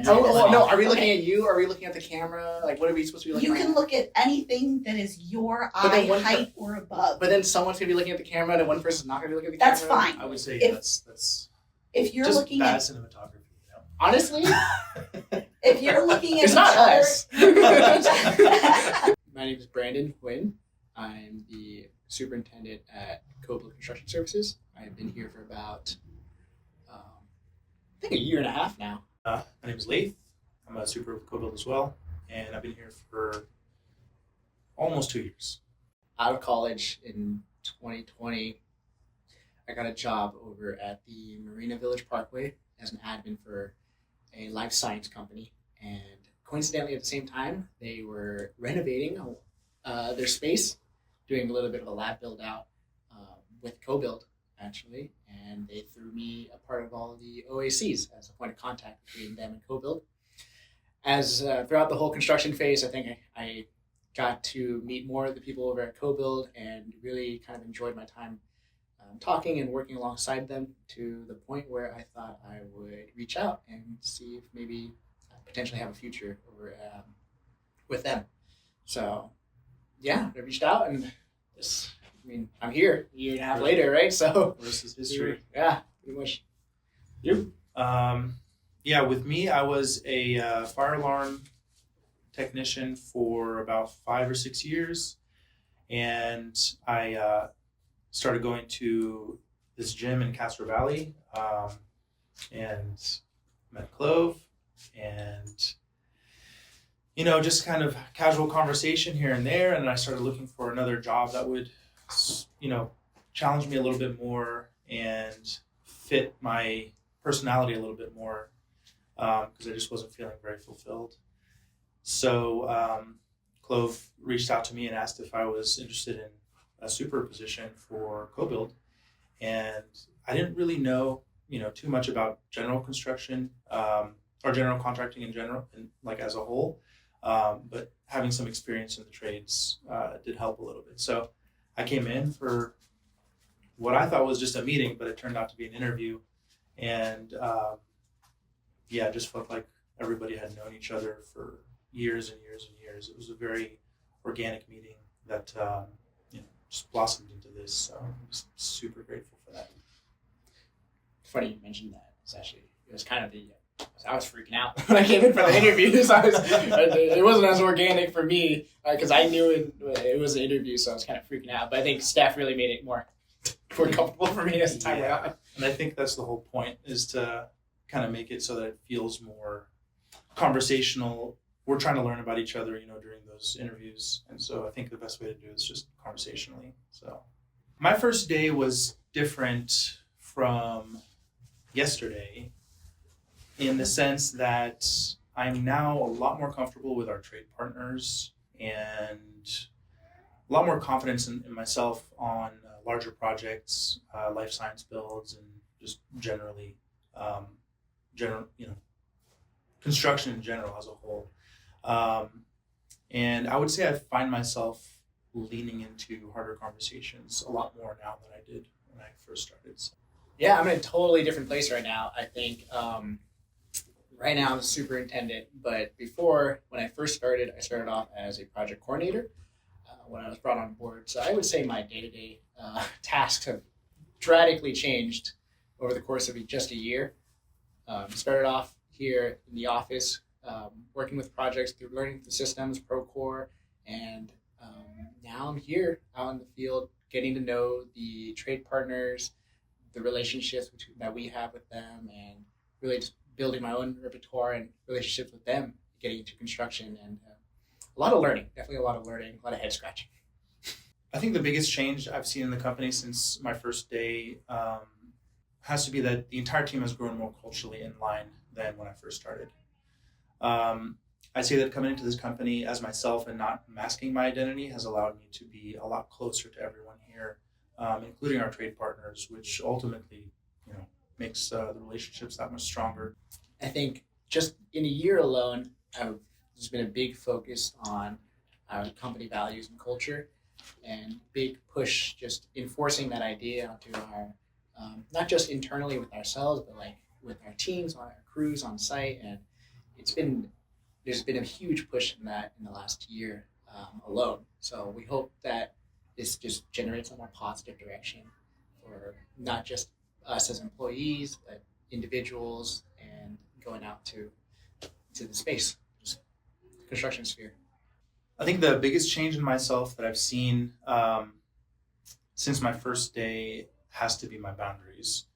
No, are we looking at you? Are we looking at the camera? Like, what are we supposed to be looking at? You can look at anything that is your eye height or above. But then someone's going to be looking at the camera and one person's not going to be looking at the That's camera? That's fine. I would say that's if you're just looking bad at cinematography. Honestly? If you're looking at it's not us. other... My name is Brandon Huynh. I'm the superintendent at CoBUILD Construction Services. I've been here for about, I think, a year and a half now. My name is Leyth. I'm a super with CoBUILD as well, and I've been here for almost 2 years. Out of college in 2020, I got a job over at the Marina Village Parkway as an admin for a life science company. And coincidentally, at the same time, they were renovating their space, doing a little bit of a lab build out with CoBUILD, actually. And they threw me a part of all of the OACs as a point of contact between them and CoBUILD. As throughout the whole construction phase, I think I got to meet more of the people over at CoBUILD and really kind of enjoyed my time talking and working alongside them to the point where I thought I would reach out and see if maybe I potentially have a future over with them. So, yeah, I reached out and I'm here a year and a half later, right? So, the rest is history. Yeah, pretty much. You? Yeah, with me, I was a fire alarm technician for about 5 or 6 years, and I started going to this gym in Castro Valley, and met Clove, and just kind of casual conversation here and there, and I started looking for another job that would challenge me a little bit more and fit my personality a little bit more, because I just wasn't feeling very fulfilled. So Clove reached out to me and asked if I was interested in a super position for CoBUILD, and I didn't really know too much about general construction or general contracting in general, and like as a whole, but having some experience in the trades did help a little bit. So I came in for what I thought was just a meeting, but it turned out to be an interview, and I just felt like everybody had known each other for years and years and years. It was a very organic meeting that just blossomed into this. So I'm just super grateful for that. Funny you mentioned that. It was kind of I was freaking out when I came in for the interviews. It wasn't as organic for me because I knew it was an interview, so I was kind of freaking out. But I think staff really made it more comfortable for me as the time went on. And I think that's the whole point, is to kind of make it so that it feels more conversational. We're trying to learn about each other, during those interviews. And so I think the best way to do it is just conversationally. So my first day was different from yesterday in the sense that I'm now a lot more comfortable with our trade partners and a lot more confidence in myself on larger projects, life science builds, and just generally, construction in general as a whole. And I would say I find myself leaning into harder conversations a lot more now than I did when I first started. So. Yeah, I'm in a totally different place right now. I think right now I'm a superintendent, but before, when I first started, I started off as a project coordinator when I was brought on board. So I would say my day-to-day tasks have drastically changed over the course of just a year. Started off here in the office, working with projects through learning the systems, Procore, and now I'm here out in the field, getting to know the trade partners, the relationships that we have with them, and really just building my own repertoire and relationships with them, getting into construction, and a lot of learning, definitely a lot of learning, a lot of head scratching. I think the biggest change I've seen in the company since my first day has to be that the entire team has grown more culturally in line than when I first started. I'd say that coming into this company as myself and not masking my identity has allowed me to be a lot closer to everyone here, including our trade partners, which ultimately, makes the relationships that much stronger. I think just in a year alone, there's been a big focus on our company values and culture, and big push just enforcing that idea onto our, not just internally with ourselves, but like with our teams, on our crews on site, and there's been a huge push in that in the last year alone. So we hope that this just generates a more positive direction for not just us as employees, but individuals and going out to the space, just construction sphere. I think the biggest change in myself that I've seen since my first day has to be my boundaries.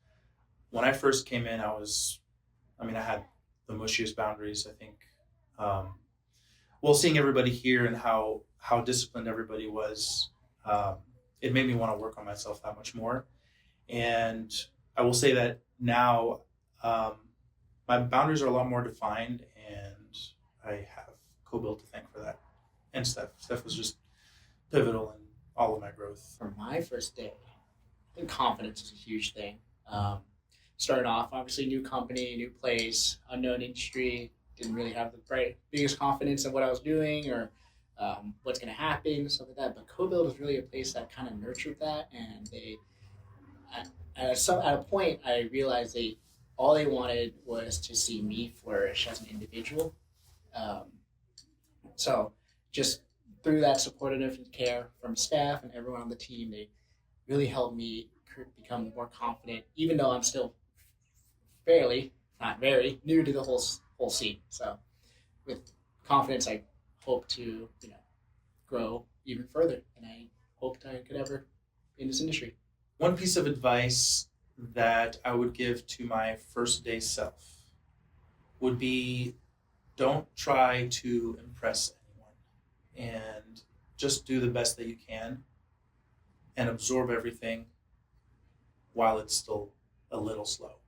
When I first came in, I had the mushiest boundaries, I think. Seeing everybody here and how disciplined everybody was, it made me want to work on myself that much more. And I will say that now my boundaries are a lot more defined, and I have CoBUILD to thank for that. And Steph was just pivotal in all of my growth. For my first day, I think confidence is a huge thing. Starting off, obviously, new company, new place, unknown industry, didn't really have the biggest confidence in what I was doing or what's going to happen, stuff like that. But CoBUILD was really a place that kind of nurtured that, and at a point, I realized all they wanted was to see me flourish as an individual. So just through that supportive and care from staff and everyone on the team, they really helped me become more confident, even though I'm still not very new to the whole scene. So with confidence, I hope to grow even further, and I hoped I could ever in this industry. One piece of advice that I would give to my first day self would be, don't try to impress anyone, and just do the best that you can and absorb everything while it's still a little slow.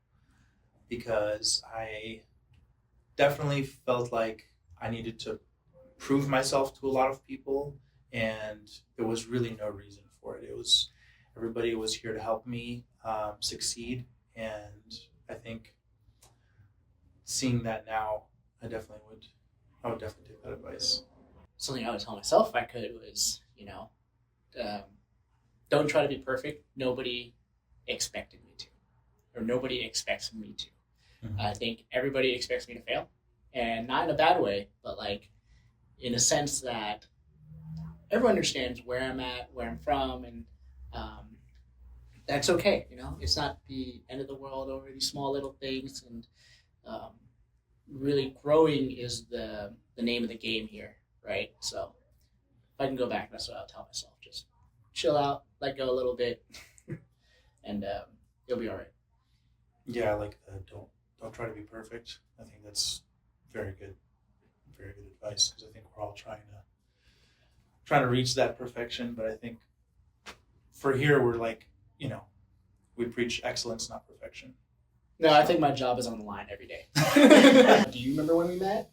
Because I definitely felt like I needed to prove myself to a lot of people, and there was really no reason for it. Everybody was here to help me succeed, and I think seeing that now, I would definitely take that advice. Something I would tell myself if I could was, don't try to be perfect. Nobody expected me to, or nobody expects me to. Mm-hmm. I think everybody expects me to fail, and not in a bad way, but in a sense that everyone understands where I'm at, where I'm from, and that's okay. It's not the end of the world over these small little things, and really growing is the name of the game here, right? So if I can go back, that's what I'll tell myself. Just chill out, let go a little bit, and you'll be all right. Yeah, I like that. Don't try to be perfect. I think that's very good advice, because I think we're all trying to reach that perfection. But I think for here, we're we preach excellence, not perfection. No, I think my job is on the line every day. Do you remember when we met?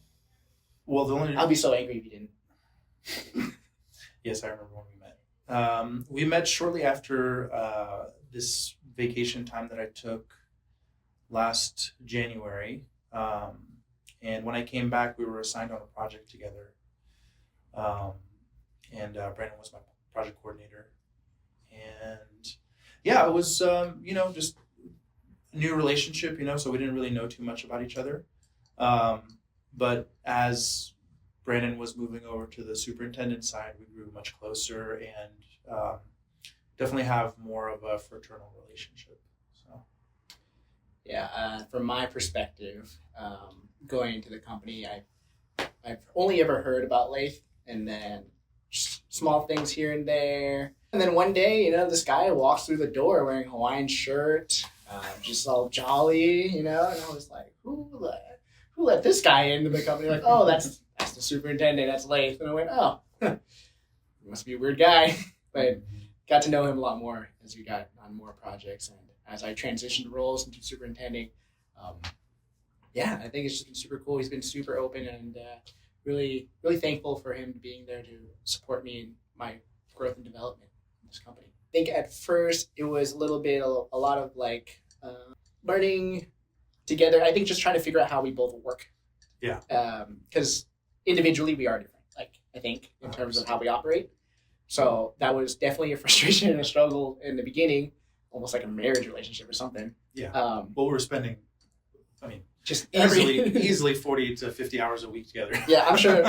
Well, I'll be so angry if you didn't. Yes, I remember when we met. We met shortly after this vacation time that I took last January. And when I came back, we were assigned on a project together. And Brandon was my project coordinator. And yeah, it was, just a new relationship, so we didn't really know too much about each other. But as Brandon was moving over to the superintendent side, we grew much closer and definitely have more of a fraternal relationship. So, yeah, from my perspective, going into the company, I've only ever heard about Leyth, and then just small things here and there. And then one day, this guy walks through the door wearing a Hawaiian shirt, just all jolly, and I was like, who let this guy into the company? Like, oh, that's the superintendent, that's Leyth. And I went, oh, he must be a weird guy. But got to know him a lot more as we got on more projects, and as I transitioned roles into superintending. I think it's just been super cool. He's been super open, and really, really thankful for him being there to support me in my growth and development in this company. I think at first it was a lot of learning together. I think just trying to figure out how we both work. Yeah. Because individually we are different, I think, in terms of how we operate. So that was definitely a frustration and a struggle in the beginning, almost like a marriage relationship or something. Yeah. We were spending, just every easily 40 to 50 hours a week together. Yeah, I'm sure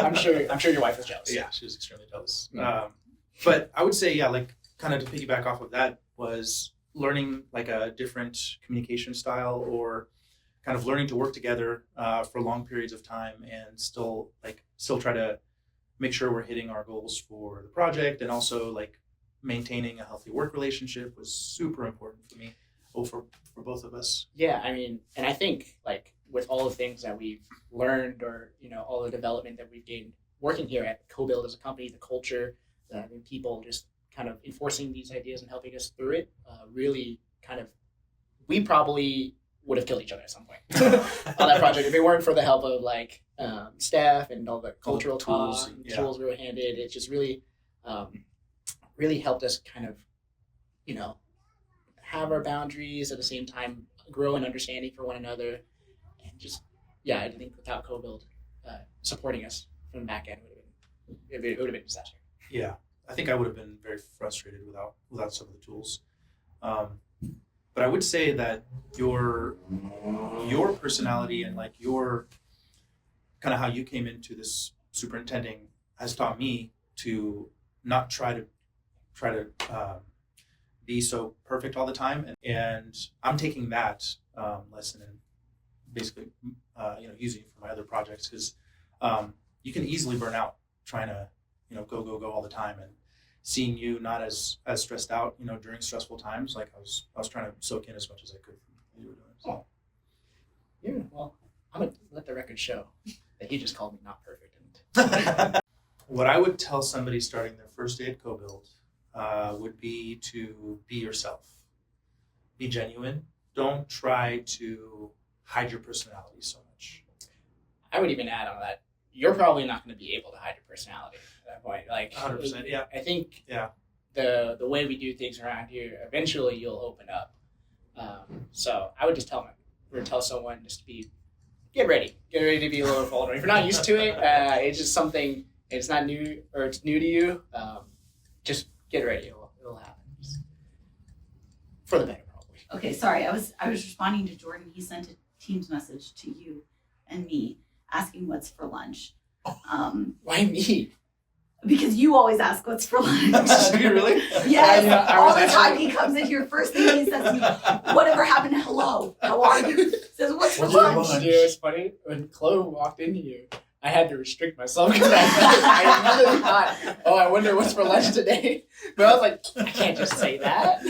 your wife was jealous. Yeah, she was extremely jealous. Yeah. But I would say, yeah, like kind of to piggyback off of that was learning like a different communication style, or kind of learning to work together for long periods of time, and still try to make sure we're hitting our goals for the project, and also like maintaining a healthy work relationship was super important for me, for both of us. Yeah, I mean, and I think like with all the things that we've learned, or all the development that we've gained working here at CoBUILD as a company, the culture, the people just kind of enforcing these ideas and helping us through it, really kind of, we probably would have killed each other at some point on that project if it weren't for the help of like staff and all the cultural tools, talk and tools we were handed. It just really, really helped us kind of, have our boundaries at the same time, grow in understanding for one another, and just, yeah, I think without CoBUILD supporting us from the back end, it would have been a disaster. Yeah, I think I would have been very frustrated without some of the tools. But I would say that your personality and like your kind of how you came into this superintending has taught me to not try to be so perfect all the time, and I'm taking that lesson and basically using it for my other projects, because you can easily burn out trying to go all the time, and seeing you not as stressed out during stressful times, like I was trying to soak in as much as I could from what you were doing. So. Yeah, well, I'm gonna let the record show that he just called me not perfect. What I would tell somebody starting their first day at CoBUILD would be to be yourself. Be genuine. Don't try to hide your personality so much. I would even add on that, you're probably not going to be able to hide your personality at that point. Like 100%, yeah. I think Yeah. the way we do things around here, eventually you'll open up. So I would just tell someone just to get ready to be a little vulnerable. If you're not used to it, it's just something. It's not new, or it's new to you. Just get ready. It'll happen. Just for the better, probably. Okay, sorry. I was responding to Jordan. He sent a Teams message to you and me asking what's for lunch. Why me? Because you always ask what's for lunch. Do you really? Yes. All the time he comes in here, first thing he says to me, whatever happened to hello? How are you? Says, what's for lunch? Dude, it's funny. When Chloe walked in here, I had to restrict myself because I really thought, I wonder what's for lunch today. But I was like, I can't just say that.